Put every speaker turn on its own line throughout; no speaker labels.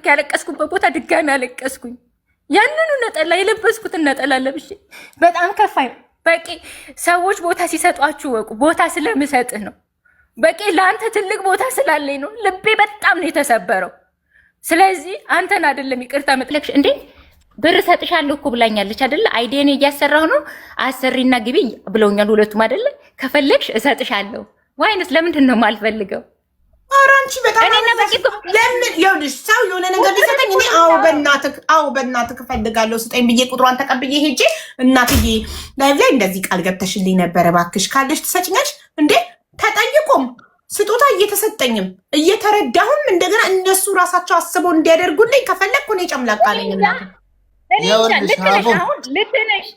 ያለቀስኩበት ቦታ ድጋሚ አለቀስኩኝ። ያንኑ ነጠላ የለበስኩትን ነጠላ ለብሼ በጣም ከፋኝ። በቂ ሰዎች ቦታ ሲሰጧችሁ ወቁ። ቦታ ስለምሰጥህ ነው። በቂ ለአንተ ትልቅ ቦታ ስላለኝ ነው። ልቤ በጣም ነው የተሰበረው። ስለዚህ አንተን አይደለም ይቅርታ መጥለቅሽ እንዴ ብር ሰጥሻለሁ እኮ ብላኛለች አይደለ? አይዲን እያሰራሁ ነው አሰሪና ግቢ ብለውኛል ሁለቱም አይደለ? ከፈለግሽ እሰጥሻለሁ። ዋይንስ ለምንድን ነው የማልፈልገው?
አራንቺ በጣም ለምን ይኸውልሽ ሰው የሆነ ነገር ቢሰጠኝ እኔ አዎ በእናትህ እፈልጋለሁ ስጠኝ ብዬ ቁጥሯን ተቀብዬ ሄጄ እናትዬ ላይቭ ላይ እንደዚህ ቃል ገብተሽልኝ ነበረ እባክሽ ካለሽ ትሰጭኛለሽ እንዴ? ተጠይቆም ስጦታ እየተሰጠኝም እየተረዳሁም እንደገና እነሱ ራሳቸው አስበው እንዲያደርጉልኝ ከፈለግኩ እኔ ጨምላቃ ነኝ።
ልክ ነሽ።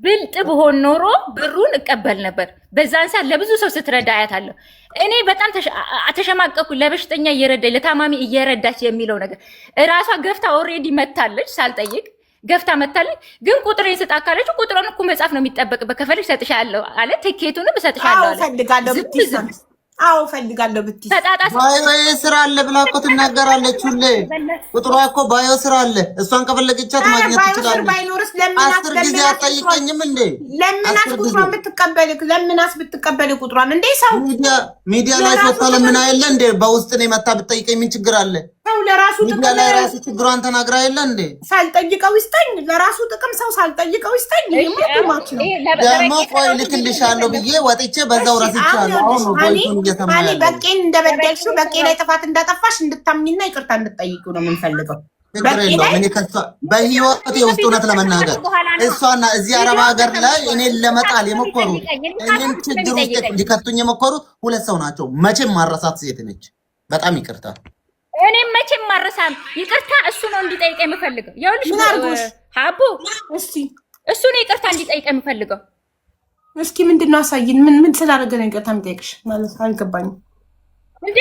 ብልጥ ብሆን ኖሮ ብሩን እቀበል ነበር። በዛን ሰዓት ለብዙ ሰው ስትረዳ አያታለሁ። እኔ በጣም ተሸማቀኩ። ለበሽተኛ እየረዳች ለታማሚ እየረዳች የሚለው ነገር እራሷ ገፍታ ኦልሬዲ መታለች። ሳልጠይቅ ገፍታ መታለች። ግን ቁጥሬን ስጣ ካለች ቁጥሩን እኮ መጻፍ ነው የሚጠበቅበት። ከፈለግሽ እሰጥሻለሁ አለ። ትኬቱንም እሰጥሻለሁ አለ።
አዎ ፈልጋለሁ ብትይ
ባዮ ስራ አለ ብላ እኮ ትናገራለች ሁሌ። ቁጥሯ እኮ ባዮ ስራ አለ። እሷን ከፈለገቻት ማግኘት ትችላለች። 10 ጊዜ አትጠይቀኝም እንዴ?
ለምናስ ቁጥሯን ብትቀበል ቁጥሯን እንዴ? ሰው
ሚዲያ ላይ ወጣ ለምን አይደለ እንዴ? በውስጥ ነው መታ ብትጠይቀኝ ምን ችግር አለ?
ሰው ለራሱ
ሚዲያ ላይ ራሱ ችግሯን ተናግራ አይደለ እንዴ?
ሳልጠይቀው ይስጠኝ። ለራሱ ጥቅም ሰው ሳልጠይቀው ይስጠኝ። ይሞቱማች ነው
ደግሞ ቆይ ልክልሻለሁ ብዬ ወጥቼ በዛው ረስቻለሁ። አሁን ነው ቦይቱን እየተማረ
በቄን እንደበደልሽው በቄ ላይ ጥፋት እንዳጠፋሽ እንድታምኝና ይቅርታ እንድትጠይቂው ነው የምንፈልገው።
ችግር የለውም። እኔ በህይወቴ ውስጥ እውነት ለመናገር እሷና እዚህ አረብ ሀገር ላይ እኔን ለመጣል የሞከሩት እኔን ችግር ውስጥ ሊከቱኝ የሞከሩት ሁለት ሰው ናቸው። መቼም ማረሳት ሴት ነች። በጣም ይቅርታ።
እኔም መቼም ማረሳም ይቅርታ። እሱ ነው እንዲጠይቅ የምፈልገው። ይኸውልሽ ሀቡ እሱ ነው ይቅርታ እንዲጠይቅ የምፈልገው።
እስኪ ምንድን ነው አሳይን። ምን ስላደረገ ነው ይቅርታ የሚጠይቅሽ? ማለት አልገባኝም
እንዴ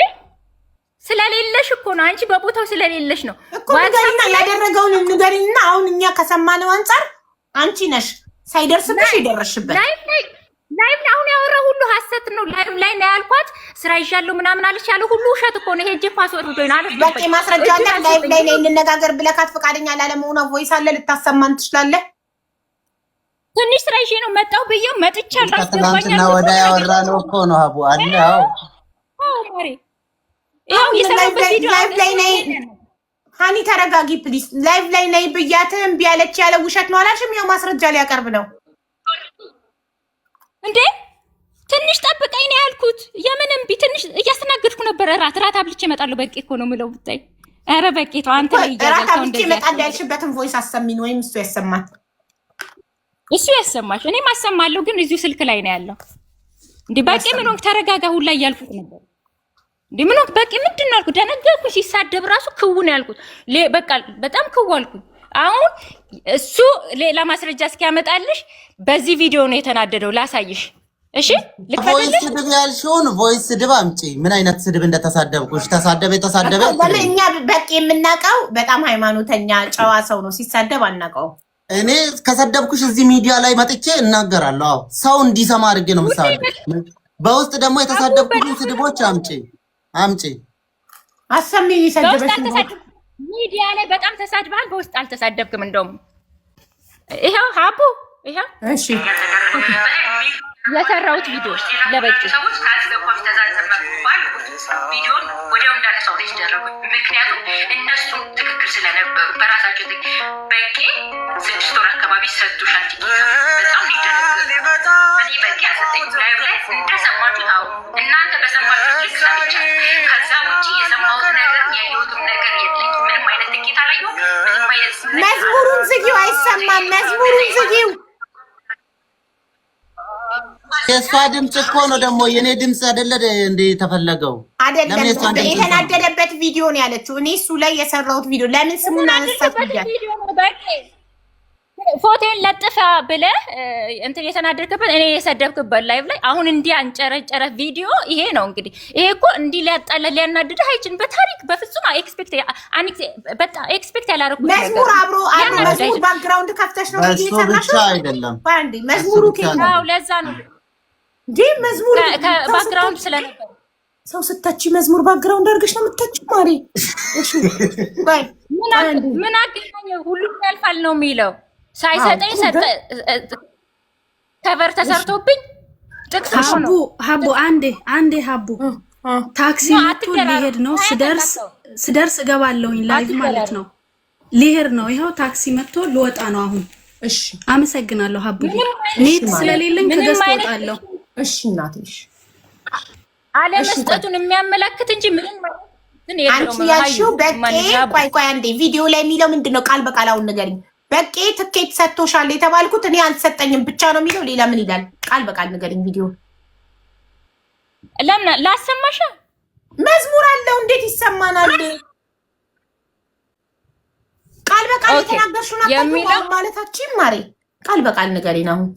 ስለሌለሽ እኮ ነው። አንቺ በቦታው ስለሌለሽ ነው
እኮ ንገሪና፣ ያደረገውን ንገሪና። አሁን እኛ ከሰማነው አንጻር አንቺ ነሽ ሳይደርስብሽ የደረስሽበት።
ላይቭ አሁን ያወራው ሁሉ ሐሰት ነው። ላይቭ ላይ ነው ያልኳት። ስራ ይዣለሁ ምናምን አለች ያለው ሁሉ ውሸት እኮ ነው። ሄጄ ፓስወርድ ዶይና አለ
በቂ ማስረጃ አለ። ላይቭ ላይ ነው እንነጋገር ብለካት ፈቃደኛ ላለመሆኗ ቮይስ አለ። ልታሰማን ትችላለህ።
ትንሽ ስራ ይዤ ነው መጣሁ ብዬው መጥቻለሁ።
አስተባባኝና ወዳ ያወራ ነው እኮ ነው ሀቡ አለ።
አዎ ማሪ ያው የሰራበት ቪዲዮ
ላይቭ ላይ ነይ ሃኒ ተረጋጊ ፕሊዝ። ላይቭ ላይ ነይ ብያት እምቢ አለች ያለ ውሸት ነው አላልሽም? ያው ማስረጃ ሊያቀርብ ነው
እንዴ። ትንሽ ጠብቀኝ ነው ያልኩት። የምን እምቢ? ትንሽ እያስተናገድኩ ነበር። ራት አብልቼ እመጣለሁ። በቂ እኮ ነው የምለው ብታይ። ኧረ በቂ ተው አንተ ላይ ይያዛል።
ራት አብልቼ እመጣለሁ ያልሽበትን ቮይስ አሰሚን ወይም እሱ ያሰማል።
እሱ ያሰማሽ፣ እኔም አሰማለሁ። ግን እዚሁ ስልክ ላይ ነው ያለው። እንዴ በቂ ምን ሆንክ? ተረጋጋ ሁላ እያልኩት ነበር። እንዴ ምን ሆንክ? በቂ ምንድን ነው ያልኩት? ደነገርኩ። ሲሳደብ ራሱ ክው ነው ያልኩት። በቃ በጣም ክው አልኩኝ። አሁን እሱ ሌላ ማስረጃ እስኪያመጣልሽ በዚህ ቪዲዮ ነው የተናደደው። ላሳይሽ። እሺ
ቮይስ ስድብ ያልሽውን ቮይስ ስድብ አምጪ። ምን አይነት ስድብ እንደተሳደብኩሽ የተሳደበ
እኛ በቂ የምናውቀው በጣም ሃይማኖተኛ ጨዋ ሰው ነው። ሲሳደብ አናውቀውም።
እኔ ከሰደብኩሽ እዚህ ሚዲያ ላይ መጥቼ እናገራለሁ። አዎ ሰው እንዲሰማ አድርጌ ነው የምሳደብ። በውስጥ ደግሞ የተሳደብኩሽን ስድቦች አምጪ
አሰሚ። ይሰደብሽ
ሚዲያ ላይ በጣም ተሳድበሃል። በውስጥ አልተሳደብክም። እንደውም ይሄው ሀቡ ይሄው
እሺ
የሰራሁት ቪዲዮ ለበቂ
ሰዎች ካልገባች ተዛዘመ ቪዲዮን ወዲያው እንዳነሳው ተደረጉ። ምክንያቱም እነሱ ትክክል ስለነበሩ በራሳቸው በቂ 6 ወር አካባቢ ሰጥቶሻል። በጣም ሊደነገጡ እኔ በቂ አሰጠኝ። ላይቭ ላይ እንደሰማችሁ ታው እናንተ በሰማችሁ ልክ ሰምቻለሁ። ከዛ ውጭ የሰማሁት ነገር ያየሁትም ነገር የለኝ። ምንም አይነት ትኬት አላየሁም። ምንም አይነት
መዝሙሩን ዝጊው፣ አይሰማም። መዝሙሩን ዝጊው።
የእሷ ድምፅ እኮ ነው ደግሞ የኔ ድምፅ አይደለ እንዴ? ተፈለገው
አይደለም የተናደደበት ቪዲዮ ነው ያለችው። እኔ እሱ ላይ የሰራሁት ቪዲዮ ለምን ስሙን አነሳት ብያለሁ።
ፎቶን ለጥፋ ብለህ እንትን የተናደድክበት እኔ የሰደብክበት ላይቭ ላይ አሁን እንዲህ አንጨረጨረ ቪዲዮ ይሄ ነው እንግዲህ። ይሄ እኮ እንዲህ ሊያጣላ ሊያናድድህ አይችልም። በታሪክ በፍጹም ኤክስፔክት ያላረኩት
መዝሙር አብሮ መዝሙር ባክግራውንድ ከፍተሽ ነው ቪዲዮ
ብቻ አይደለም
ባንዲ መዝሙሩ ከታው
ለዛ ነው
እንዴ መዝሙሩ
ከባክግራውንድ ስለነበር
ሰው ስተች መዝሙር ባግራውንድ አድርገሽ ነው የምትተች ማሪ። እሺ ባይ
ምን አገናኘ? ሁሉም ያልፋል ነው የሚለው። ሳይሰጠኝ ሰጠ ከቨር ተሰርቶብኝ ጥቅስ ነው።
ሀቡ አንዴ ሀቡ ታክሲ መጥቶ ሊሄድ ነው። ስደርስ እገባለሁኝ ላይቭ ማለት ነው። ሊሄድ ነው። ይኸው ታክሲ መጥቶ ልወጣ ነው አሁን። እሺ አመሰግናለሁ ሀቡ። ኔት ስለሌለኝ ከገዝቶ እወጣለሁ።
እሺ እናትሽ
አለመስጠቱን የሚያመላክት እንጂ ምንም
አንቺ ያልሽው በቄ ቆይ አንዴ ቪዲዮ ላይ የሚለው ምንድነው? ቃል በቃል አሁን ንገሪኝ። በቄ ትኬት ሰጥቶሻል የተባልኩት እኔ አልሰጠኝም ብቻ ነው የሚለው። ሌላ ምን ይላል? ቃል በቃል ንገሪኝ። ቪዲዮ
ለምን ላሰማሽ?
መዝሙር አለው እንዴት ይሰማናል? ቃል በቃል የተናገርሽውን አታውቂም ማለታችን ማሬ። ቃል በቃል ንገሪኝ አሁን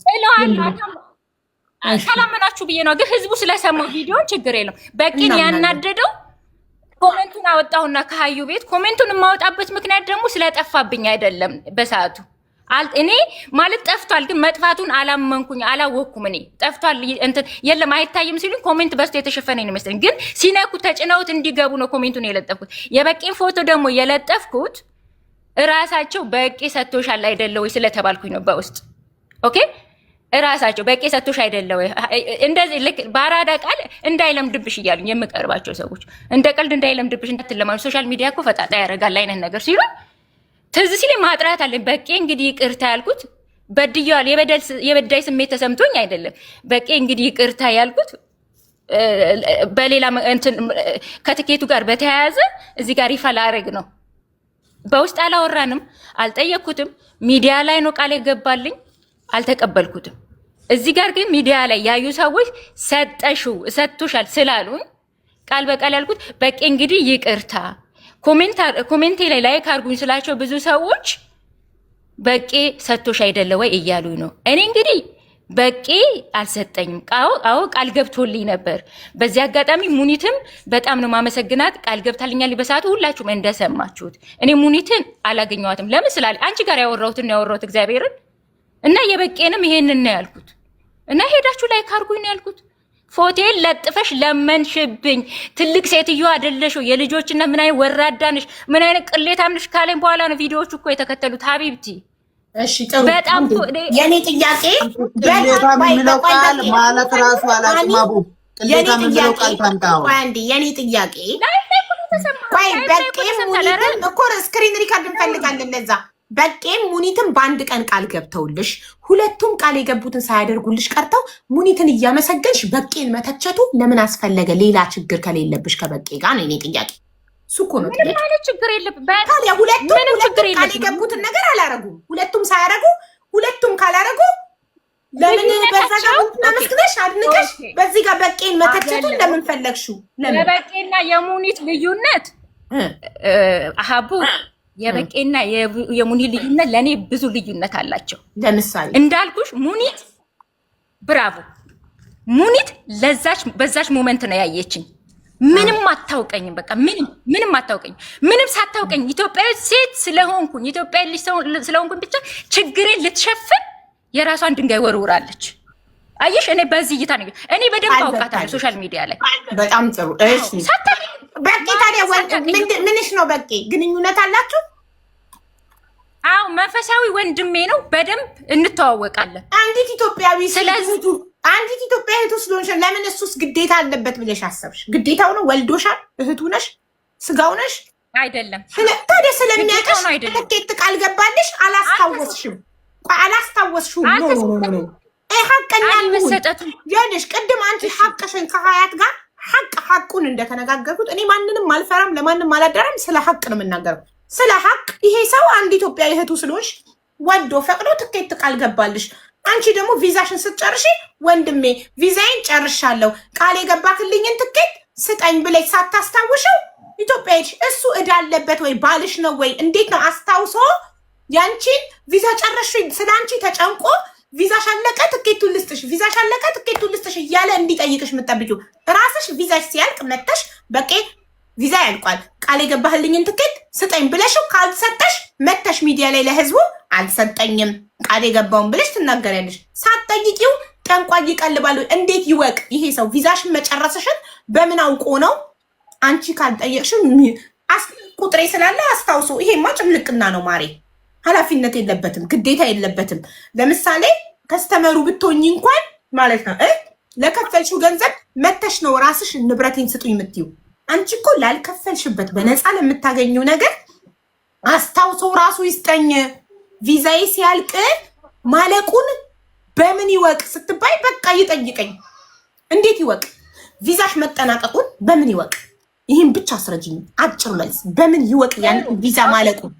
ካላመናችሁ ብዬ ነው። ግን ህዝቡ ስለሰማው ቪዲዮን ችግር የለም። በቂን ያናደደው ኮሜንቱን አወጣውና ከሀዩ ቤት ኮሜንቱን የማወጣበት ምክንያት ደግሞ ስለጠፋብኝ አይደለም። በሰዓቱ እኔ ማለት ጠፍቷል፣ ግን መጥፋቱን አላመንኩኝ፣ አላወቅኩም። እኔ ጠፍቷል እንትን የለም አይታይም ሲሉኝ ኮሜንት በስቶ የተሸፈነ ነው መሰለኝ። ግን ሲነኩ ተጭነውት እንዲገቡ ነው ኮሜንቱን የለጠፍኩት። የበቂን ፎቶ ደግሞ የለጠፍኩት እራሳቸው በቂ ሰጥቶሻል አይደለ ወይ ስለተባልኩኝ ነው በውስጥ ኦኬ። እራሳቸው በቂ ሰጥቶሽ አይደለ ወይ እንደዚህ ልክ በአራዳ ቃል እንዳይለምድብሽ እያሉኝ የምቀርባቸው ሰዎች እንደ ቀልድ እንዳይለምድብሽ እንዳትለማሉ ሶሻል ሚዲያ እኮ ፈጣጣ ያደርጋል አይነት ነገር ሲሉ ትዝ ሲል ማጥራት አለኝ። በቂ እንግዲህ ይቅርታ ያልኩት በድያዋል የበዳይ ስሜት ተሰምቶኝ አይደለም። በቂ እንግዲህ ይቅርታ ያልኩት በሌላ እንትን ከትኬቱ ጋር በተያያዘ እዚህ ጋር ይፋ ላደርግ ነው። በውስጥ አላወራንም፣ አልጠየቅኩትም። ሚዲያ ላይ ነው ቃል የገባልኝ፣ አልተቀበልኩትም። እዚህ ጋር ግን ሚዲያ ላይ ያዩ ሰዎች ሰጥቶሻል ስላሉኝ ቃል በቃል ያልኩት በቂ እንግዲህ ይቅርታ። ኮሜንቴ ላይ ላይክ አድርጉኝ ስላቸው ብዙ ሰዎች በቂ ሰጥቶሽ አይደለ ወይ እያሉኝ ነው። እኔ እንግዲህ በቂ አልሰጠኝም። አዎ ቃል ገብቶልኝ ነበር። በዚህ አጋጣሚ ሙኒትም በጣም ነው ማመሰግናት። ቃል ገብታልኛል በሰዓቱ ሁላችሁም እንደሰማችሁት። እኔ ሙኒትን አላገኘዋትም። ለምን ስላለ አንቺ ጋር ያወራሁት እግዚአብሔርን እና የበቄንም ይሄንን ነው ያልኩት። እና ሄዳችሁ ላይክ አድርጉኝ ነው ያልኩት። ፎቴን ለጥፈሽ ለመንሽብኝ። ትልቅ ሴትዮ አይደለሽ? የልጆችና ምን አይነት ወራዳ ነሽ? ምን አይነት ቅሌታም ነሽ ካለኝ በኋላ ነው ቪዲዮዎቹ እኮ የተከተሉት ሀቢብቲ። እሺ ጥሩ።
በጣም
የኔ ጥያቄ
ቅሌታም የሚለው ቃል ማለት ራሱ አላስማቡ ቅሌታም የሚለው ቃል ታምጣው።
አንዴ የኔ ጥያቄ ቆይ በቄም ሙኒትም እኮ ስክሪን ሪካርድ እንፈልጋለን ለዛ በቄም ሙኒትን በአንድ ቀን ቃል ገብተውልሽ ሁለቱም ቃል የገቡትን ሳያደርጉልሽ ቀርተው ሙኒትን እያመሰገንሽ በቄን መተቸቱ ለምን አስፈለገ? ሌላ ችግር ከሌለብሽ ከበቄ ጋር ነው የኔ ጥያቄ። እሱ እኮ ነው ጥያቄ።
ምንም ችግር የለብም።
ታዲያ ሁለቱም ቃል የገቡትን ነገር አላረጉም። ሁለቱም ሳያረጉ ሁለቱም ካላረጉ ለምን በዛ ጋር ማመስግነሽ አድንቀሽ በዚህ ጋር በቄን መተቸቱን ለምን ፈለግሽው? ለምን
የበቄና የሙኒት ልዩነት አሃቡ የበቄና የሙኒ ልዩነት ለኔ ብዙ ልዩነት አላቸው።
ለምሳሌ
እንዳልኩሽ ሙኒት ብራቮ ሙኒት በዛች ሞመንት ነው ያየችኝ። ምንም አታውቀኝም። በቃ ምንም አታውቀኝም። ምንም ሳታውቀኝ ኢትዮጵያዊ ሴት ስለሆንኩኝ ኢትዮጵያዊ ልጅ ስለሆንኩኝ ብቻ ችግሬን ልትሸፍን የራሷን ድንጋይ ወርውራለች። አየሽ፣ እኔ በዚህ እይታ ነው እኔ በደንብ አውቃታለሁ ሶሻል ሚዲያ ላይ።
በጣም ጥሩ። እሺ በቄ ታዲያ ምንሽ ነው? በቄ ግንኙነት አላችሁ?
አዎ መንፈሳዊ ወንድሜ ነው። በደንብ እንተዋወቃለን።
አንዲት ኢትዮጵያዊ አንዲት ኢትዮጵያዊ እህቱ ስለሆንሽ ለምን እሱስ ግዴታ አለበት ብለሽ አሰብሽ? ግዴታው ነው? ወልዶሻል? እህቱ ነሽ? ስጋው ነሽ?
አይደለም።
ታዲያ ስለሚያውቅሽ ትኬት ቃል ገባልሽ? አላስታወስሽም? አላስታወስሽም? ኖ ሀቀኛ ያለሽ ቅድም አንቺ ሀቅሽን ከሀያት ጋር ሀቁን እንደተነጋገርኩት እኔ ማንንም አልፈራም፣ ለማንም አላደራም። ስለ ሀቅ ነው የምናገረው፣ ስለ ሀቅ። ይሄ ሰው አንድ ኢትዮጵያ እህቱ ስለሆንሽ ወዶ ፈቅዶ ትኬት ቃል ገባልሽ። አንቺ ደግሞ ቪዛሽን ስትጨርሺ ወንድሜ ቪዛዬን ጨርሻለሁ ቃል የገባክልኝን ትኬት ስጠኝ ብለሽ ሳታስታውሽው ኢትዮጵያ ሄድሽ። እሱ እዳ አለበት ወይ? ባልሽ ነው ወይ? እንዴት ነው አስታውሶ ያንቺን ቪዛ ጨረሽ ስለ አንቺ ተጨንቆ ቪዛሽ አለቀ ትኬቱን ልስጥሽ፣ ቪዛሽ አለቀ ትኬቱን ልስጥሽ እያለ እንዲጠይቅሽ የምጠብቂው ራስሽ ቪዛሽ ሲያልቅ መተሽ በቄ ቪዛ ያልቋል ቃል የገባህልኝን ትኬት ስጠኝ ብለሽው ካልሰጠሽ መተሽ ሚዲያ ላይ ለህዝቡ አልሰጠኝም ቃል የገባውን ብለሽ ትናገሪያለሽ። ሳትጠይቂው ጨንቋይ ይቀልባል። እንዴት ይወቅ ይሄ ሰው ቪዛሽን መጨረስሽን በምን አውቆ ነው? አንቺ ካልጠየቅሽን ቁጥሬ ስላለ አስታውሶ። ይሄማ ጭምልቅና ነው ማሬ። ኃላፊነት የለበትም፣ ግዴታ የለበትም። ለምሳሌ ከስተመሩ ብትሆኝ እንኳን ማለት ነው ለከፈልሽው ገንዘብ መተሽ ነው ራስሽ ንብረቴን ስጡኝ የምትይው። አንቺ እኮ ላልከፈልሽበት በነፃ ለምታገኘው ነገር አስታውሶ ራሱ ይስጠኝ። ቪዛዬ ሲያልቅ ማለቁን በምን ይወቅ ስትባይ በቃ ይጠይቀኝ። እንዴት ይወቅ? ቪዛሽ መጠናቀቁን በምን ይወቅ? ይህን ብቻ አስረጅኝ። አጭር መልስ። በምን ይወቅ ያን ቪዛ ማለቁን?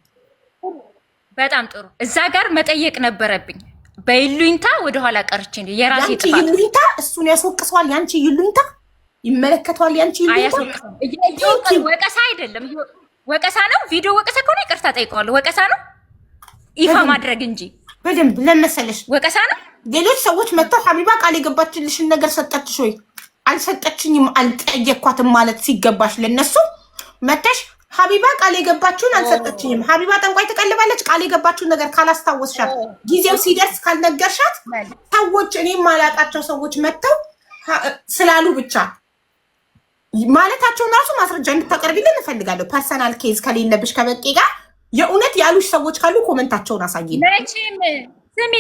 በጣም ጥሩ። እዛ ጋር መጠየቅ ነበረብኝ። በይሉኝታ ወደኋላ ቀርቼ ነው የራሴ ጥፋት።
ያንቺ ይሉኝታ እሱን ያስወቅሰዋል። ያንቺ ይሉኝታ ይመለከተዋል። ያንቺ ይሉኝታ
ወቀሳ አይደለም፣ ወቀሳ ነው። ቪዲዮ ወቀሳ ከሆነ ይቅርታ ጠይቀዋለሁ። ወቀሳ ነው ይፋ ማድረግ እንጂ
በደንብ ለመሰለሽ
ወቀሳ ነው።
ሌሎች ሰዎች መጥተው ሀቢባ ቃል የገባችልሽን ነገር ሰጠችሽ ወይ? አልሰጠችኝም፣ አልጠየኳትም ማለት ሲገባሽ ለነሱ መተሽ ሀቢባ ቃል የገባችሁን አልሰጠችኝም። ሀቢባ ጠንቋይ ትቀልባለች። ቃል የገባችሁን ነገር ካላስታወስሻት ጊዜው ሲደርስ ካልነገርሻት ሰዎች እኔም ማላቃቸው ሰዎች መጥተው ስላሉ ብቻ ማለታቸውን ራሱ ማስረጃ እንድታቀርቢልን እፈልጋለሁ። ፐርሰናል ኬዝ ከሌለብሽ ከበቄ ጋር የእውነት ያሉሽ ሰዎች ካሉ ኮመንታቸውን አሳይኝ።
መቼም ስሚ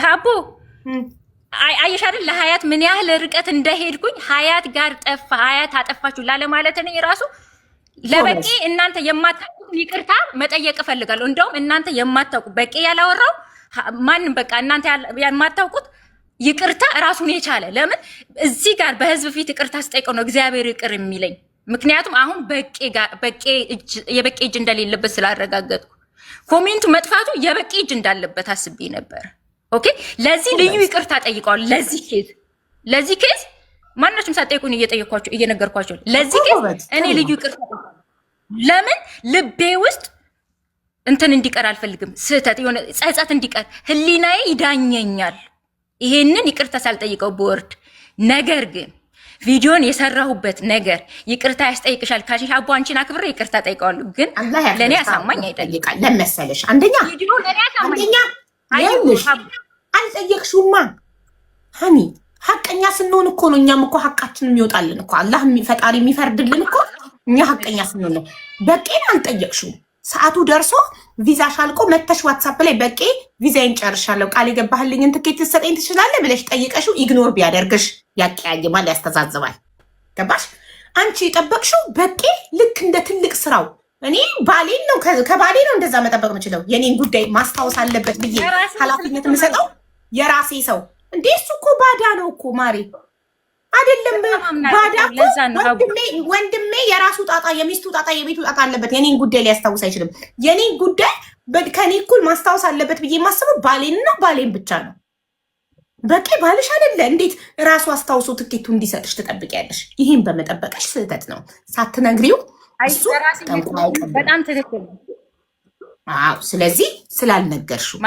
ሀቡ አየሽ አይደል ለሀያት ምን ያህል ርቀት እንደሄድኩኝ ሀያት ጋር ጠፋ ሀያት አጠፋችሁ ላለማለት ነው ራሱ ለበቄ እናንተ የማታውቁት ይቅርታ መጠየቅ እፈልጋለሁ። እንደውም እናንተ የማታውቁ በቄ ያላወራው ማንም በቃ እናንተ የማታውቁት ይቅርታ ራሱን የቻለ ለምን እዚህ ጋር በህዝብ ፊት ይቅርታ ስጠይቀው ነው እግዚአብሔር ይቅር የሚለኝ። ምክንያቱም አሁን የበቄ እጅ እንደሌለበት ስላረጋገጥኩ ኮሜንቱ መጥፋቱ የበቄ እጅ እንዳለበት አስቤ ነበር። ኦኬ ለዚህ ልዩ ይቅርታ ጠይቀዋል። ለዚህ ኬዝ ማናችሁም ሳትጠይቁኝ እየነገርኳቸው ለዚህ ኬዝ እኔ ልዩ ይቅርታ ለምን ልቤ ውስጥ እንትን እንዲቀር አልፈልግም። ስህተት የሆነ ጸጸት እንዲቀር ህሊናዬ ይዳኘኛል። ይሄንን ይቅርታ ሳልጠይቀው በወርድ ነገር ግን ቪዲዮን የሰራሁበት ነገር ይቅርታ ያስጠይቅሻል ካልሽ አቦ አንቺን አክብሬ ይቅርታ ጠይቀዋለሁ። ግን ለኔ አሳማኝ አይደለም።
ለመሰለሽ አንደኛ አልጠየቅሽውማ ሀኒ ሀቀኛ ስንሆን እኮ ነው። እኛም እኮ ሀቃችን የሚወጣልን እኮ አላህ ፈጣሪ የሚፈርድልን እኮ እኛ ሀቀኛ ስንሆን ነው። በቄን አልጠየቅሽውም። ሰዓቱ ደርሶ ቪዛሽ አልቆ መተሽ ዋትሳፕ ላይ በቄ ቪዛዬን ጨርሻለሁ ቃል የገባህልኝን ትኬት ትሰጠኝ ትችላለህ ብለሽ ጠይቀሽው ኢግኖር ቢያደርግሽ ያቀያይማል፣ ያስተዛዝባል። ገባሽ? አንቺ የጠበቅሽው በቄ ልክ እንደ ትልቅ ስራው እኔ ባሌን ነው ከባሌ ነው እንደዛ መጠበቅ የምችለው የኔን ጉዳይ ማስታወስ አለበት ብዬ ኃላፊነት የምሰጠው የራሴ ሰው እንዴ እሱ እኮ ባዳ ነው እኮ ማሬ አይደለም ባዳ ወንድሜ የራሱ ጣጣ የሚስቱ ጣጣ የቤቱ ጣጣ አለበት። የኔን ጉዳይ ሊያስታውስ አይችልም። የኔን ጉዳይ ከኔ እኩል ማስታወስ አለበት ብዬ የማስበው ባሌንና ባሌን ብቻ ነው። በቂ ባልሽ አይደለ እንዴት ራሱ አስታውሶ ትኬቱ እንዲሰጥሽ ትጠብቂያለሽ? ይህን በመጠበቅሽ ስህተት ነው። ሳትነግሪው እሱ
በጣም ትክክል።
ስለዚህ ስላልነገርሽው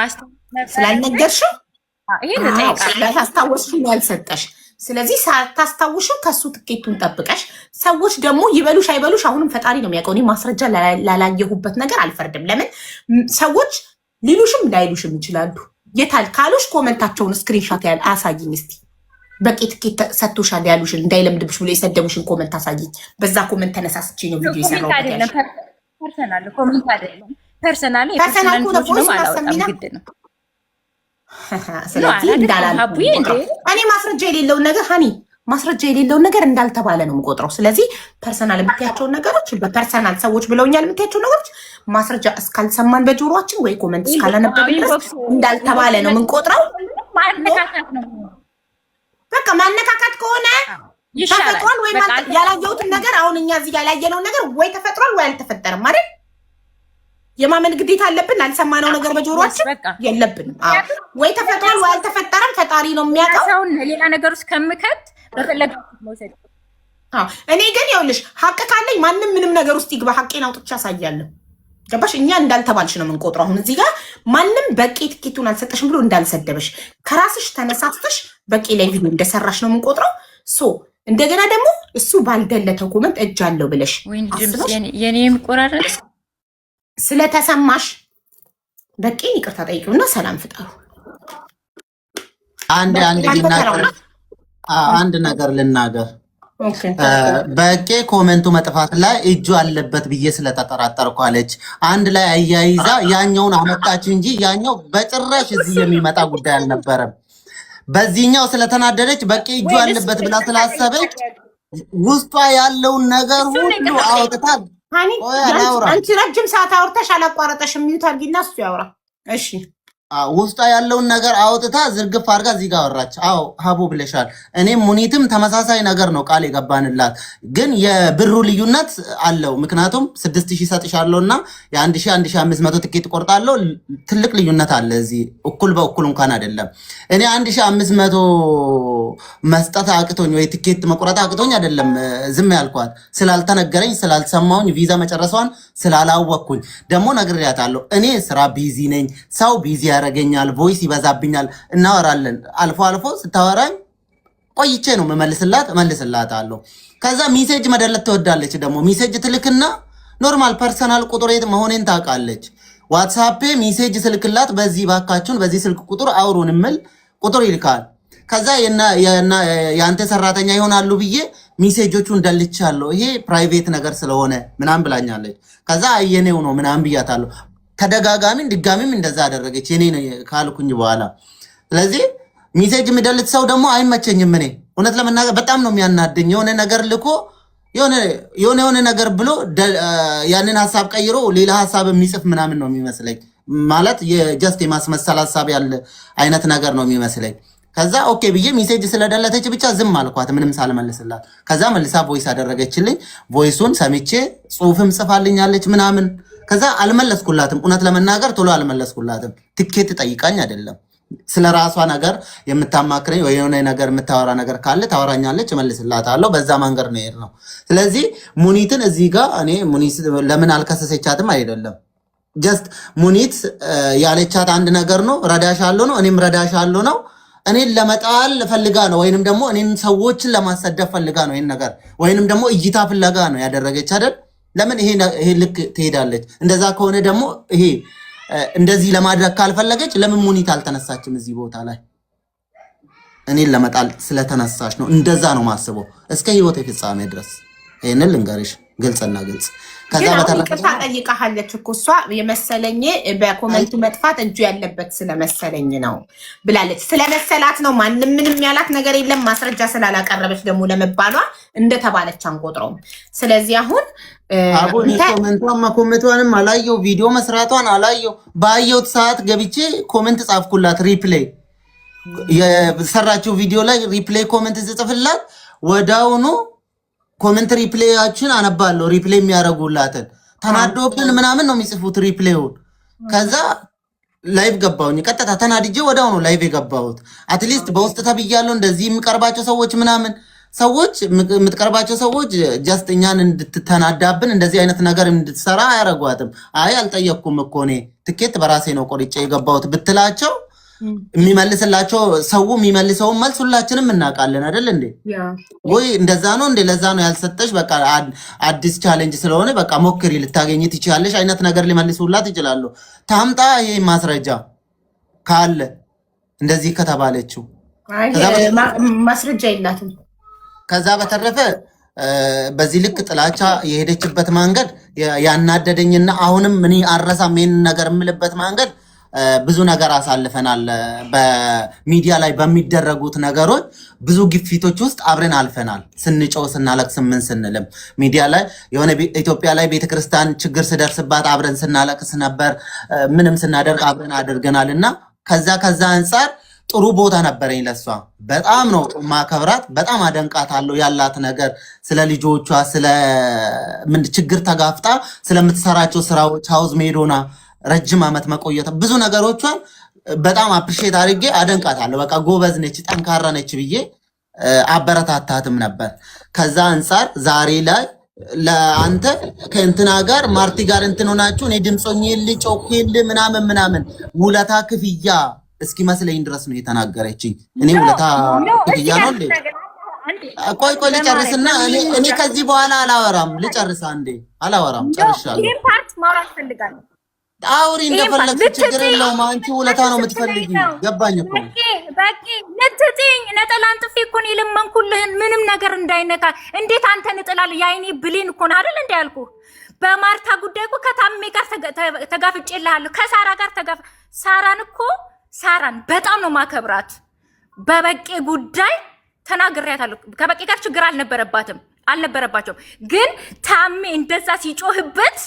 ስላልታወስሽው ነው ያልሰጠሽ። ስለዚህ ሳታስታውሽው ከሱ ትኬቱን ጠብቀሽ ሰዎች ደግሞ ይበሉሽ አይበሉሽ አሁንም ፈጣሪ ነው የሚያውቀው። እኔ ማስረጃ ላላየሁበት ነገር አልፈርድም። ለምን ሰዎች ሊሉሽም ላይሉሽም ይችላሉ። የታል ካሉሽ ኮመንታቸውን ስክሪንሾት አሳይኝ እስቲ። በቂ ትኬት ሰጥቶሻል ያሉሽን እንዳይለምድብሽ ብሎ የሰደቡሽን ኮመንት አሳይኝ። በዛ ኮመንት ተነሳስቼ ነው ቪዲዮ የሰራው።
ፐርሰናል ኮመንት አይደለም። ፐርሰናል ግድ ነው።
ስለዚህ እንዳላልኩ እኔ ማስረጃ የሌለውን ነገር ሀኒ ማስረጃ የሌለውን ነገር እንዳልተባለ ነው የምቆጥረው። ስለዚህ ፐርሰናል የምትያቸውን ነገሮች በፐርሰናል ሰዎች ብለውኛል የምትያቸው ነገሮች ማስረጃ እስካልሰማን በጆሮአችን ወይ ኮመንት እስካላነበብን ድረስ እንዳልተባለ ነው የምንቆጥረው። በቃ ማነካካት ከሆነ ተፈጥሯል ወይ ያላየሁትን ነገር አሁን እኛ እዚህ ጋር ያላየነውን ነገር ወይ ተፈጥሯል ወይ አልተፈጠረም አይደል? የማመን ግዴታ አለብን። አልሰማነው ነገር በጆሮአችን የለብንም። ወይ ተፈጥሯል ወይ አልተፈጠረም ፈጣሪ ነው የሚያውቀው።
ሌላ ነገር ውስጥ ከምከት በፈለጋችሁት መውሰድ።
እኔ ግን ይኸውልሽ ሀቅ ካለኝ ማንም ምንም ነገር ውስጥ ይግባ ሀቄን አውጥቼ አሳያለሁ። ገባሽ? እኛ እንዳልተባልሽ ነው የምንቆጥረው። አሁን እዚህ ጋር ማንም በቂ ትኬቱን አልሰጠሽም ብሎ እንዳልሰደበሽ ከራስሽ ተነሳስተሽ በቂ ላይ ቪዲዮ እንደሰራሽ ነው የምንቆጥረው። እንደገና ደግሞ እሱ ባልደለተው ኮመንት እጅ አለው ብለሽ
የኔም ቆራረጥ
ስለተሰማሽ በቂ ይቅርታ ጠይቂውና ሰላም ፍጠሩ።
አንድ ነገር ልናገር። በቄ ኮሜንቱ መጥፋት ላይ እጁ አለበት ብዬ ስለተጠራጠርኩ አለች። አንድ ላይ አያይዛ ያኛውን አመጣች እንጂ ያኛው በጭራሽ እዚህ የሚመጣ ጉዳይ አልነበረም። በዚህኛው ስለተናደደች በቄ እጁ አለበት ብላ ስላሰበች ውስጧ ያለውን ነገር ሁሉ አውጥታ
አንቺ ረጅም ሰዓት አውርተሽ አላቋረጠሽም። ሚዩት አድርጊና እሱ ያውራ። እሺ
ውስጧ ያለውን ነገር አውጥታ ዝርግፍ አድርጋ እዚህ ጋር አወራች። አዎ ሀቡ ብለሻል። እኔም ሙኒትም ተመሳሳይ ነገር ነው ቃል የገባንላት፣ ግን የብሩ ልዩነት አለው። ምክንያቱም 6000 ሰጥሻለሁና የ1500 ትኬት ቆርጣለሁ። ትልቅ ልዩነት አለ እዚህ። እኩል በእኩል እንኳን አይደለም። እኔ 1500 መስጠት አቅቶኝ ወይ ትኬት መቁረጥ አቅቶኝ አይደለም ዝም ያልኳት፣ ስላልተነገረኝ ስላልሰማሁኝ፣ ቪዛ መጨረሷን ስላላወቅኩኝ። ደግሞ ነግሬያታለሁ። እኔ ስራ ቢዚ ነኝ፣ ሰው ቢዚ ያረገኛል፣ ቮይስ ይበዛብኛል። እናወራለን። አልፎ አልፎ ስታወራኝ ቆይቼ ነው እመልስላታለሁ። ከዛ ሚሴጅ መደለት ትወዳለች። ደግሞ ሚሴጅ ትልክና ኖርማል ፐርሰናል ቁጥሬ መሆኔን ታውቃለች። ዋትስአፕ ሚሴጅ ስልክላት በዚህ ባካችሁን በዚህ ስልክ ቁጥር አውሩን ምል ቁጥር ይልካል። ከዛ የአንተ ሰራተኛ ይሆናሉ ብዬ ሚሴጆቹ እንደልቻለሁ። ይሄ ፕራይቬት ነገር ስለሆነ ምናምን ብላኛለች። ከዛ አየኔው ነው ምናምን ብያታለሁ። ተደጋጋሚም ድጋሚም እንደዛ አደረገች የኔ ካልኩኝ በኋላ። ስለዚህ ሚሴጅ የሚደልት ሰው ደግሞ አይመቸኝም። እኔ እውነት ለመናገር በጣም ነው የሚያናደኝ። የሆነ ነገር ልኮ የሆነ ነገር ብሎ ያንን ሀሳብ ቀይሮ ሌላ ሀሳብ የሚጽፍ ምናምን ነው የሚመስለኝ። ማለት የጀስት የማስመሰል ሀሳብ ያለ አይነት ነገር ነው የሚመስለኝ። ከዛ ኦኬ ብዬ ሚሴጅ ስለደለተች ብቻ ዝም አልኳት ምንም ሳልመልስላት። ከዛ መልሳ ቮይስ አደረገችልኝ። ቮይሱን ሰምቼ ጽሁፍም ጽፋልኛለች ምናምን። ከዛ አልመለስኩላትም። እውነት ለመናገር ቶሎ አልመለስኩላትም። ትኬት ጠይቃኝ አይደለም። ስለ ራሷ ነገር የምታማክረኝ ወይ የሆነ ነገር የምታወራ ነገር ካለ ታወራኛለች፣ እመልስላታለሁ። በዛ መንገድ ነው የሄድነው። ስለዚህ ሙኒትን እዚህ ጋር እኔ ሙኒት ለምን አልከሰሰቻትም አይደለም። ጀስት ሙኒት ያለቻት አንድ ነገር ነው፣ ረዳሻለሁ ነው። እኔም ረዳሻለሁ ነው። እኔን ለመጣል ፈልጋ ነው፣ ወይንም ደግሞ እኔን ሰዎችን ለማሰደብ ፈልጋ ነው ይሄን ነገር፣ ወይንም ደግሞ እይታ ፍለጋ ነው ያደረገች አይደል? ለምን ይሄ ልክ ትሄዳለች? እንደዛ ከሆነ ደግሞ ይሄ እንደዚህ ለማድረግ ካልፈለገች ለምን ሙኒት አልተነሳችም እዚህ ቦታ ላይ? እኔን ለመጣል ስለተነሳች ነው። እንደዛ ነው ማስበው እስከ ህይወት ፍጻሜ ድረስ። ይሄንን ልንገርሽ ግልጽና ግልጽ። ከዛ በተረፈ
ጠይቃለች እኮ እሷ የመሰለኝ በኮሜንቱ መጥፋት እጁ ያለበት ስለመሰለኝ ነው ብላለች። ስለመሰላት ነው። ማንም ምንም ያላት ነገር የለም። ማስረጃ ስላላቀረበች ደግሞ ለመባሏ እንደተባለች አንቆጥረውም። ስለዚህ አሁን
ኮሜንቷንም አላየው፣ ቪዲዮ መስራቷን አላየው። ባየሁት ሰዓት ገብቼ ኮሜንት ጻፍኩላት። ሪፕሌይ የሰራችው ቪዲዮ ላይ ሪፕሌይ ኮሜንት ጽፍላት ወዳውኑ ኮሜንት ሪፕሌያችን አነባለሁ። ሪፕሌይ የሚያደርጉላትን ተናዶብን ምናምን ነው የሚጽፉት ሪፕሌውን። ከዛ ላይቭ ገባሁኝ። ቀጥታ ተናድጄ ወዳው ነው ላይቭ የገባሁት። አትሊስት በውስጥ ተብያለሁ። እንደዚህ የምቀርባቸው ሰዎች ምናምን ሰዎች የምትቀርባቸው ሰዎች ጀስት እኛን እንድትተናዳብን እንደዚህ አይነት ነገር እንድትሰራ አያረጓትም። አይ አልጠየቅኩም እኮ እኔ ትኬት በራሴ ነው ቆርጬ የገባሁት ብትላቸው የሚመልስላቸው ሰው የሚመልሰውን መልስ ሁላችንም እናውቃለን አይደል እንዴ? ወይ እንደዛ ነው እንዴ? ለዛ ነው ያልሰጠሽ፣ በቃ አዲስ ቻሌንጅ ስለሆነ በቃ ሞክሪ ልታገኝ ትችላለሽ አይነት ነገር ሊመልሱላት ይችላሉ። ታምጣ ይሄ ማስረጃ ካለ እንደዚህ ከተባለችው
ማስረጃ የላትም።
ከዛ በተረፈ በዚህ ልክ ጥላቻ የሄደችበት መንገድ ያናደደኝና አሁንም ምን አረሳም ይሄን ነገር የምልበት መንገድ ብዙ ነገር አሳልፈናል። በሚዲያ ላይ በሚደረጉት ነገሮች ብዙ ግፊቶች ውስጥ አብረን አልፈናል። ስንጮህ ስናለቅስ ምን ስንልም ሚዲያ ላይ የሆነ ኢትዮጵያ ላይ ቤተክርስቲያን ችግር ስደርስባት አብረን ስናለቅስ ነበር። ምንም ስናደርግ አብረን አድርገናል እና ከዛ አንጻር ጥሩ ቦታ ነበረኝ ለሷ። በጣም ነው ማከብራት፣ በጣም አደንቃታለሁ። ያላት ነገር ስለ ልጆቿ ስለ ምን ችግር ተጋፍጣ ስለምትሰራቸው ስራዎች ሃውስ ሜዶና ረጅም ዓመት መቆየት ብዙ ነገሮቿን በጣም አፕሪሼት አድርጌ አደንቃታለሁ። በቃ ጎበዝ ነች፣ ጠንካራ ነች ብዬ አበረታታትም ነበር። ከዛ አንጻር ዛሬ ላይ ለአንተ ከእንትና ጋር ማርቲ ጋር እንትን ሆናችሁ እኔ ድምፆኝል ጮኬል ምናምን ውለታ ክፍያ እስኪ መስለኝ ድረስ ነው የተናገረችኝ። እኔ ውለታ ክፍያ ነው እንዴ? ቆይ ልጨርስና እኔ ከዚህ በኋላ አላወራም። ልጨርስ አንዴ አላወራም። ጨርሻለሁ።
ይሄን ፓርት ማውራት ፈልጋለሁ።
አውሪ እንደፈለግሽ ችግር የለውም። አንቺ ውለታ ነው የምትፈልጊ። ገባኝ እኮ
በቂ ልትጥኝ ነጠላን ጥፊ እኮ ነው የለመንኩልህ ምንም ነገር እንዳይነካ። እንዴት አንተ ንጥላል የአይኔ ብሌን እኮ ነው አይደል እንዴ ያልኩህ። በማርታ ጉዳይ እኮ ከታሜ ጋር ተጋፍጬልሃለሁ። ከሳራ ጋር ሳራን እኮ ሳራን በጣም ነው ማከብራት። በበቂ ጉዳይ ተናግሬያታለሁ። ከበቂ ጋር ችግር አልነበረባቸውም። ግን ታሜ እንደዛ ሲጮህበት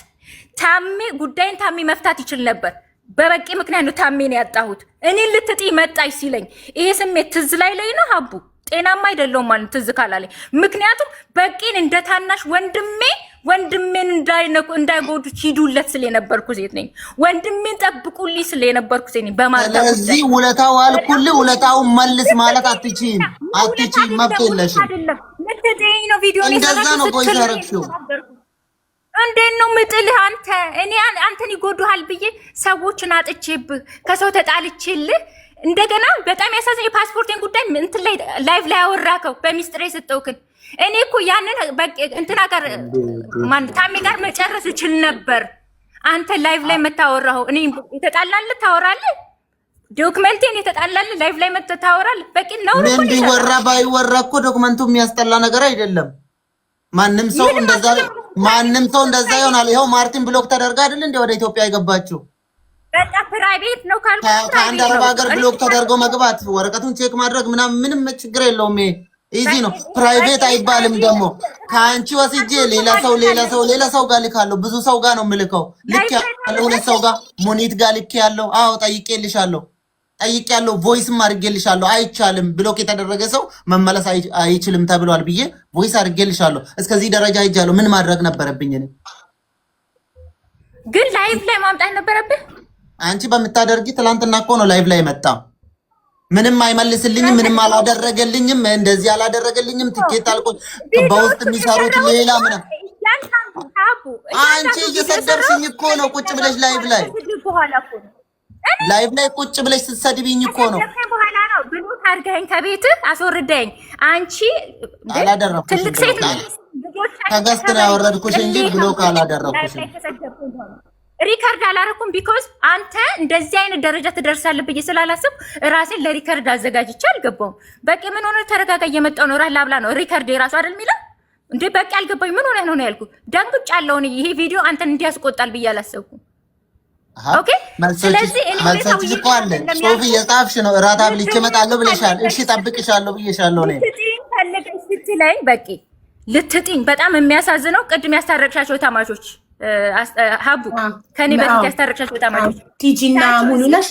ጉዳይን ታሜ መፍታት ይችል ነበር። በበቂ ምክንያት ነው ታሜን ያጣሁት። እኔን ልትጥይ መጣች ሲለኝ ይሄ ስሜት ትዝ ላይ ነው ሀቡ። ጤናማ አይደለሁም ማለት ትዝ ካላለኝ። ምክንያቱም በቂን እንደ ታናሽ ወንድሜን እንዳይጎዱ ሂዱለት ስለነበርኩ ሴት ነኝ። ወንድሜን ጠብቁልኝ ስለነበርኩ ሴት ነኝ። በማለት
ስለዚህ ውለታው አልኩልህ። ውለታውን መልስ ማለት አትችይም። መብት የለሽም።
አይደለም ልትጥይኝ ነው ቪዲዮ ነው
እንደዛ ነው ቆይ ታረክሽው።
እንዴት ነው ምጥልህ አንተ? እኔ አንተን ይጎዱሃል ብዬ ሰዎችን አጥቼብህ ከሰው ተጣልቼልህ እንደገና በጣም ያሳዝን የፓስፖርቴን ጉዳይ እንትን ላይ ላይቭ ላይ አወራከው በሚስጥር የሰጠውክን። እኔ እኮ ያንን እንትና ጋር ታሜ ጋር መጨረስ እችል ነበር። አንተ ላይቭ ላይ መታወራው እኔ የተጣላልህ ታወራለህ። ዶክመንቴን የተጣላልህ ላይቭ ላይ መታወራለህ። በቂ ነው።
ምን ቢወራ ባይወራ እኮ ዶክመንቱ የሚያስጠላ ነገር አይደለም። ማንም ሰው እንደዛ ይሆናል። ይኸው ማርቲን ብሎክ ተደርጋ አይደል እንደ ወደ ኢትዮጵያ የገባችው።
በጣም ፕራይቬት ነው ካልኩ
ከአንድ አረብ ሀገር ብሎክ ተደርጎ መግባት ወረቀቱን ቼክ ማድረግ ምንም ችግር የለውም። ኢዚ ነው። ፕራይቬት አይባልም ደግሞ ከአንቺ ወስጄ ሌላ ሰው ጋር ልካለሁ። ብዙ ሰው ጋር ነው የምልከው። ልክ ያለው ሁለት ሰው ጋር ሙኒት ጋር ልክ ያለው። አዎ ጠይቄልሻለሁ። ቮይስም አድርጌልሻለሁ። አይቻልም ብሎክ የተደረገ ሰው መመለስ አይችልም ተብሏል ብዬ ቮይስ አድርጌልሻለሁ። እስከዚህ ደረጃ ይጃለሁ። ምን ማድረግ ነበረብኝ እኔ?
ግን ላይቭ ላይ ማምጣት ነበረብህ።
አንቺ በምታደርጊ ትላንትና እኮ ነው ላይቭ ላይ መጣ። ምንም አይመልስልኝም፣ ምንም አላደረገልኝም፣ እንደዚህ አላደረገልኝም። ትኬት አልቆ በውስጥ የሚሰሩት ሌላ ምንም። አንቺ እየሰደብሽኝ እኮ ነው ቁጭ ብለሽ ላይቭ ላይ ቁጭ ብለሽ ስትሰድቢኝ እኮ ነው።
በኋላ ነው ብሎክ አድርገኸኝ ከቤት አስወርደኝ። አንቺ ትልቅ ሴት
ከገስት ነው ያወረድኩሽ እንጂ ብሎክ አላደረኩሽም።
ሪከርድ አላረኩም። ቢኮዝ አንተ እንደዚህ አይነት ደረጃ ትደርሳለህ ብዬ ስላላስብ ራሴን ለሪከርድ አዘጋጅቼ አልገባሁም። በቂ ምን ሆነ? ተረጋጋ፣ እየመጣሁ ነው። ራህ ላብላ ነው ሪከርድ የራሱ አይደል የሚለው እንዴ? በቂ አልገባኝ። ምን ሆነ ነው ያልኩት። ደንግጫለሁ። ይሄ ቪዲዮ አንተን እንዲያስቆጣል ብዬ አላሰብኩም። ኦኬ፣ ስለዚህ
መልሰሽ እኮ አለ ሶፊ የጻፍሽ ነው። እራት አብልቼ እመጣለሁ ብለሻል። እሺ ጠብቅሻለሁ ብዬሻለሁ። ነው
ልትጥኝ ስትለኝ በቂ ልትጥኝ። በጣም የሚያሳዝነው ቅድም ያስታረቅሻቸው ተማቾች ሀቡ ከኔ በፊት ያስታረቅሻቸው ተማቾች
ቲጂና ሙሉነሽ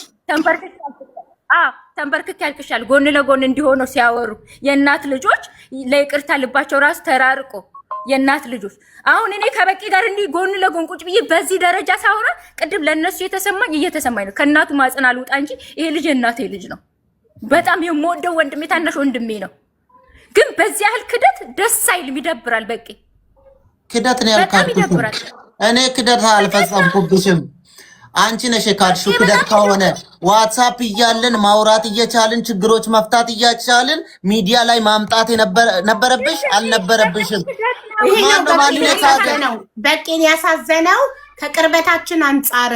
ተንበርክክ ያልቅሻል። ጎን ለጎን እንዲሆነው ሲያወሩ የእናት ልጆች ለይቅርታ ልባቸው ራሱ ተራርቆ የእናት ልጆች። አሁን እኔ ከበቂ ጋር እንዲህ ጎን ለጎን ቁጭ ብዬ በዚህ ደረጃ ሳወራ ቅድም ለእነሱ እየተሰማኝ ነው። ከእናቱ ማጽን አልወጣ እንጂ ይሄ ልጅ የእናቴ ልጅ ነው። በጣም የምወደው ወንድሜ፣ ታናሽ ወንድሜ ነው። ግን በዚህ ያህል ክደት ደስ አይልም፣ ይደብራል። በቂ
ክደት ነው ያልካድኩሽ። እኔ ክደት አልፈጸምኩብሽም። አንቺ ነሽ የካድሽው። ክደት ከሆነ ዋትሳፕ እያለን ማውራት እየቻልን ችግሮች መፍታት እያቻልን ሚዲያ ላይ ማምጣት ነበረብሽ አልነበረብሽም?
በቂን ያሳዘነው ከቅርበታችን አንጻር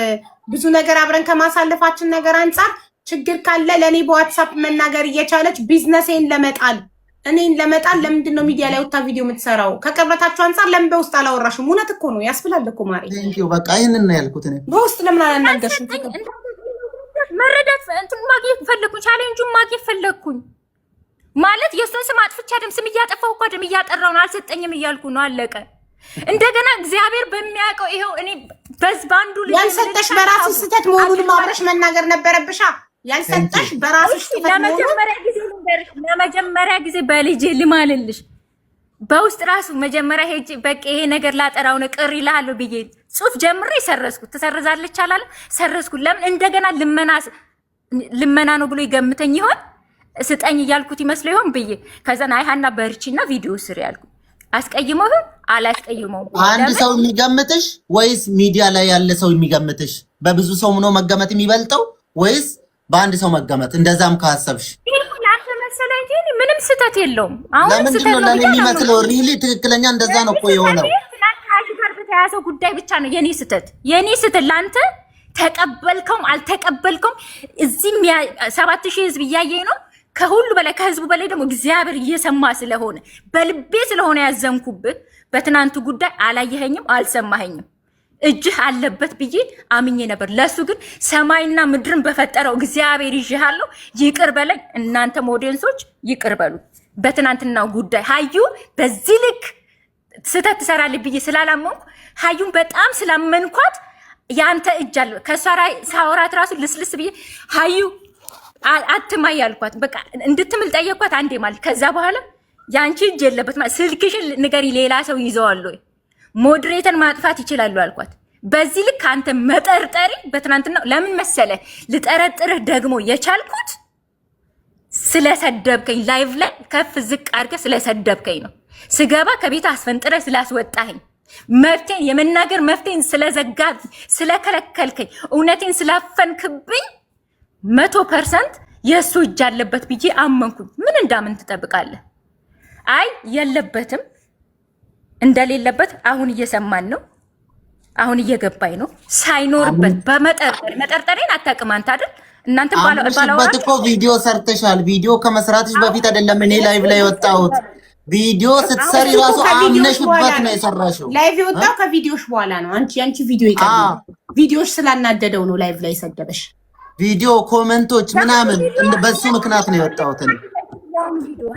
ብዙ ነገር አብረን ከማሳለፋችን ነገር አንጻር ችግር ካለ ለእኔ በዋትሳፕ መናገር እየቻለች ቢዝነሴን እኔን ለመጣል ለምንድን ነው ሚዲያ ላይ ወጣ ቪዲዮ የምትሰራው? ከቅርበታችሁ አንጻር ለምን በውስጥ አላወራሽም? እውነት እኮ ነው ያስብላል እኮ ማሪ።
በቃ ይሄንን ነው ያልኩት እኔ።
በውስጥ ለምን አላናገርሽም?
መረዳት እንትን ማግኘት ፈለኩኝ፣ ቻሌንጁን ማግኘት ፈለኩኝ ማለት የእሱን ስም አጥፍቼ አይደለም፣ ስም እያጠፋሁ እኮ አይደለም፣ እያጠራሁ ነው። አልሰጠኝም እያልኩ ነው። አለቀ። እንደገና እግዚአብሔር በሚያውቀው ይሄው እኔ በአንዱ ልጅ
ያልሰጠሽ በራስሽ ስህተት መሆኑን ማብረሽ መናገር ነበረብሻ። ያልሰጠሽ በራስሽ
ለመጀመሪያ ጊዜ በልጄ ልማልልሽ በውስጥ ራሱ መጀመሪያ ሄጄ በቃ ይሄ ነገር ላጠራው ነው ቅር ይልሃለሁ ብዬ ጽሁፍ ጀምሬ ሰረዝኩት። ትሰርዛለች አላለ ሰረዝኩት። ለምን እንደገና ልመና ነው ብሎ ይገምተኝ ይሆን ስጠኝ እያልኩት ይመስለው ይሆን ብዬ ከዛን አይሃና በርቺና ቪዲዮ ስሪ ያልኩት። አስቀይመው ይሆን አላስቀይመው?
አንድ ሰው የሚገምትሽ ወይስ ሚዲያ ላይ ያለ ሰው የሚገምትሽ? በብዙ ሰው ነው መገመት የሚበልጠው ወይስ በአንድ ሰው መገመት? እንደዛም ካሰብሽ
ምንም ስህተት የለውም።
ለምንድን ነው ለኔ የሚመስለው? ሪሊ ትክክለኛ እንደዛ ነው እኮ የሆነው።
ጋር በተያያዘው ጉዳይ ብቻ ነው የኔ ስህተት ለአንተ ተቀበልከውም አልተቀበልከውም እዚህ 7000 ህዝብ እያየኝ ነው። ከሁሉ በላይ ከህዝቡ በላይ ደግሞ እግዚአብሔር እየሰማ ስለሆነ በልቤ ስለሆነ ያዘንኩብህ በትናንቱ ጉዳይ አላየኸኝም፣ አልሰማኸኝም። እጅህ አለበት ብዬ አምኜ ነበር። ለሱ ግን ሰማይና ምድርን በፈጠረው እግዚአብሔር ይዤሃለሁ፣ ይቅር በለኝ። እናንተ ኦዲየንሶች ይቅር በሉ። በትናንትናው ጉዳይ ሀዩ በዚህ ልክ ስህተት ትሰራለች ብዬ ስላላመንኩ ሀዩን በጣም ስላመንኳት ያንተ እጅ አለ ከሷ ሳወራት ራሱ ልስልስ ብዬ ሀዩ አትማይ ያልኳት። በቃ እንድትምል ጠየኳት አንዴ ማለት ከዛ በኋላ ያንቺ እጅ የለበት ማለት ስልክሽን ንገሪ፣ ሌላ ሰው ይዘዋል ወይ ሞዴሬተር ማጥፋት ይችላሉ አልኳት። በዚህ ልክ አንተ መጠርጠሪ በትናንትና ለምን መሰለ ልጠረጥርህ ደግሞ የቻልኩት ስለሰደብከኝ፣ ላይቭ ላይ ከፍ ዝቅ አድርገህ ስለሰደብከኝ ነው። ስገባ ከቤት አስፈንጥረህ ስላስወጣኸኝ፣ መብቴን የመናገር መብቴን ስለዘጋት ስለከለከልከኝ፣ እውነቴን ስላፈንክብኝ 100% የእሱ እጅ አለበት ብዬ አመንኩኝ። ምን እንዳምን ትጠብቃለህ? አይ የለበትም እንደሌለበት አሁን እየሰማን ነው። አሁን እየገባኝ ነው። ሳይኖርበት መጠርጠሬን አታውቅም አንተ አይደል? እናንተ
ባላወራችሁ እኮ ቪዲዮ ሰርተሻል። ቪዲዮ ከመስራትሽ በፊት አይደለም እኔ ላይቭ ላይ ወጣሁት። ቪዲዮ ስትሰሪ ራሱ አምነሽበት ነው የሰራሽው።
ላይቭ የወጣው ከቪዲዮሽ በኋላ ነው። አንቺ ቪዲዮ ይቀርብ ቪዲዮሽ ስላናደደው ነው ላይቭ ላይ ሰደበሽ።
ቪዲዮ ኮሜንቶች ምናምን በሱ ምክንያት ነው የወጣሁት።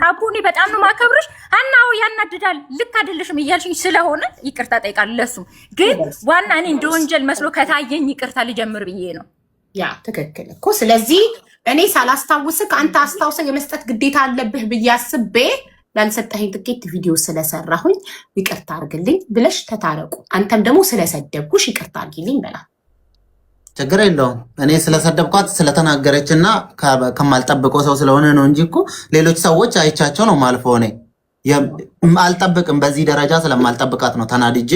ሀቡኒ በጣም ነው ማከብርሽ። አናው ያናድዳል፣ ልክ አይደለሽም እያልሽኝ ስለሆነ ይቅርታ ጠይቃለሁ። ለሱ ግን ዋና እኔ እንደ ወንጀል መስሎ ከታየኝ ይቅርታ ልጀምር ብዬ ነው።
ያ ትክክል እኮ። ስለዚህ እኔ ሳላስታውስክ አንተ አስታውሰህ የመስጠት ግዴታ አለብህ ብዬ አስቤ ላልሰጠኸኝ ትኬት ቪዲዮ ስለሰራሁኝ ይቅርታ አድርግልኝ ብለሽ ተታረቁ። አንተም ደግሞ ስለሰደብኩሽ ይቅርታ አድርጊልኝ በላት።
ችግር የለውም። እኔ ስለሰደብኳት ስለተናገረች እና ከማልጠብቀው ሰው ስለሆነ ነው እንጂ እኮ ሌሎች ሰዎች አይቻቸው ነው ማልፎ እኔ አልጠብቅም። በዚህ ደረጃ ስለማልጠብቃት ነው ተናድጄ።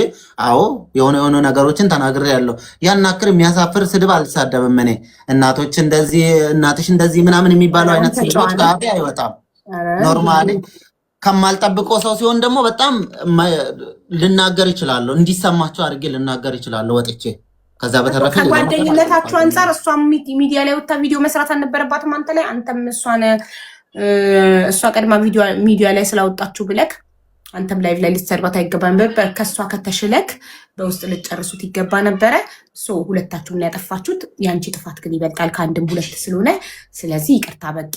አዎ የሆነ ነገሮችን ተናግሬ ያለው ያናክር የሚያሳፍር ስድብ አልሳደብም። እኔ እናትሽ እንደዚህ ምናምን የሚባለው አይነት ስድቦች ከአፌ አይወጣም። ኖርማሊ ከማልጠብቀው ሰው ሲሆን ደግሞ በጣም ልናገር ይችላለሁ፣ እንዲሰማቸው አድርጌ ልናገር ይችላለሁ ወጥቼ። ከዛ በተረፈ
ከጓደኝነታችሁ አንፃር እሷም ሚዲያ ላይ ወጣ ቪዲዮ መስራት አልነበረባትም አንተ ላይ። አንተም እሷ ቀድማ ሚዲያ ላይ ስላወጣችሁ ብለክ አንተም ላይቭ ላይ ልትሰርባት አይገባም ነበር። ከሷ ከተሽለክ በውስጥ ልትጨርሱት ይገባ ነበረ። ሁለታችሁን ያጠፋችሁት። ያንቺ ጥፋት ግን ይበልጣል ከአንድም ሁለት ስለሆነ ስለዚህ ይቅርታ በቂ